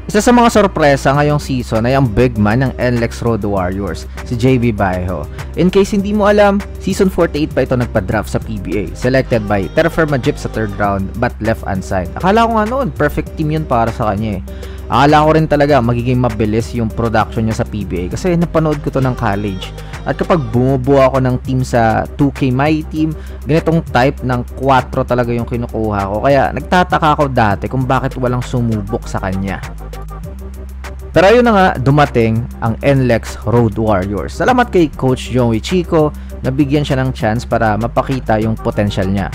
Isa sa mga sorpresa ngayong season ay ang big man ng NLEX Road Warriors, si JB Baejo. In case hindi mo alam, season 48 pa ito nagpa-draft sa PBA, selected by Terra Firma Jeep sa 3rd round but left unsigned. Akala ko nga noon, perfect team yun para sa kanya eh. Akala ko rin talaga magiging mabilis yung production niya sa PBA kasi napanood ko to ng college. At kapag bumubuo ako ng team sa 2K My Team, ganitong type ng 4 talaga yung kinukuha ko. Kaya nagtataka ako dati kung bakit walang sumubok sa kanya. Pero ayun na nga, dumating ang NLEX Road Warriors. Salamat kay Coach Joey Chico na bigyan siya ng chance para mapakita yung potential niya.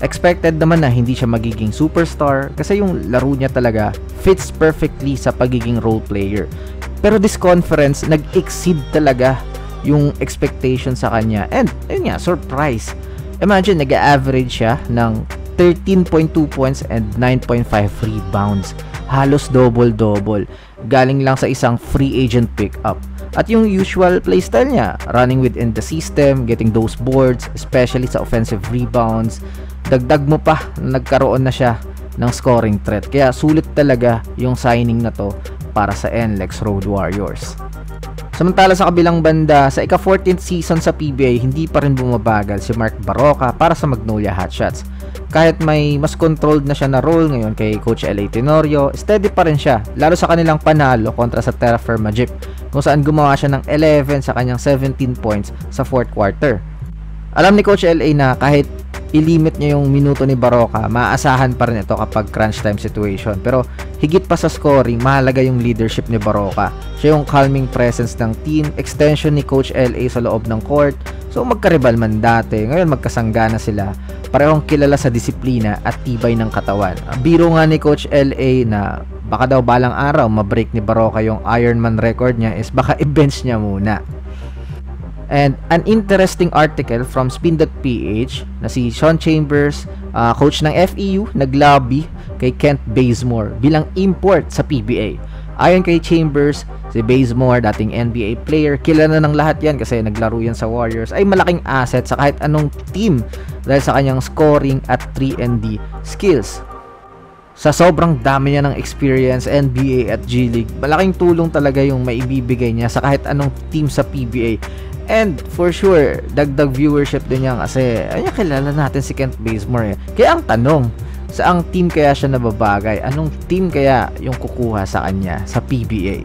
Expected naman na hindi siya magiging superstar kasi yung laro niya talaga fits perfectly sa pagiging role player. Pero this conference, nag-exceed talaga yung expectation sa kanya. And ayun nga, surprise. Imagine, nag-average siya ng 13.2 points and 9.5 rebounds. Halos double-double. Galing lang sa isang free agent pickup. At yung usual playstyle niya, running within the system, getting those boards, especially sa offensive rebounds. Dagdag mo pa, nagkaroon na siya ng scoring threat. Kaya sulit talaga yung signing na to para sa NLEX Road Warriors. Samantala sa kabilang banda, sa ika-14th season sa PBA, hindi pa rin bumabagal si Mark Barroca para sa Magnolia Hotshots. Kahit may mas controlled na siya na role ngayon kay Coach L.A. Tenorio, steady pa rin siya, lalo sa kanilang panalo kontra sa Terra Firma Jeep, kung saan gumawa siya ng 11 sa kanyang 17 points sa 4th quarter. Alam ni Coach L.A. na kahit ilimit niya yung minuto ni Barroca, maaasahan pa rin ito kapag crunch time situation. Pero higit pa sa scoring, mahalaga yung leadership ni Barroca. Siya yung calming presence ng team, extension ni Coach L.A. sa loob ng court. So magkaribal man dati, ngayon magkasangga na sila. Parehong kilala sa disiplina at tibay ng katawan. Biro nga ni Coach L.A. na baka daw balang araw mabreak ni Barroca yung Ironman record niya is baka i-bench niya muna. And an interesting article from Spin.ph na si Sean Chambers, coach ng FEU, naglabi kay Kent Bazemore bilang import sa PBA. Ayon kay Chambers, si Bazemore, dating NBA player, kilala ng lahat yan kasi naglaro yan sa Warriors, ay malaking asset sa kahit anong team dahil sa kanyang scoring at 3&D skills. Sa sobrang dami niya ng experience, NBA at G League, malaking tulong talaga yung maibibigay niya sa kahit anong team sa PBA. And for sure, dagdag viewership din niya kasi ayun, kilala natin si Kent Bazemore eh. Kaya ang tanong, saang team kaya siya nababagay? Anong team kaya yung kukuha sa kanya sa PBA?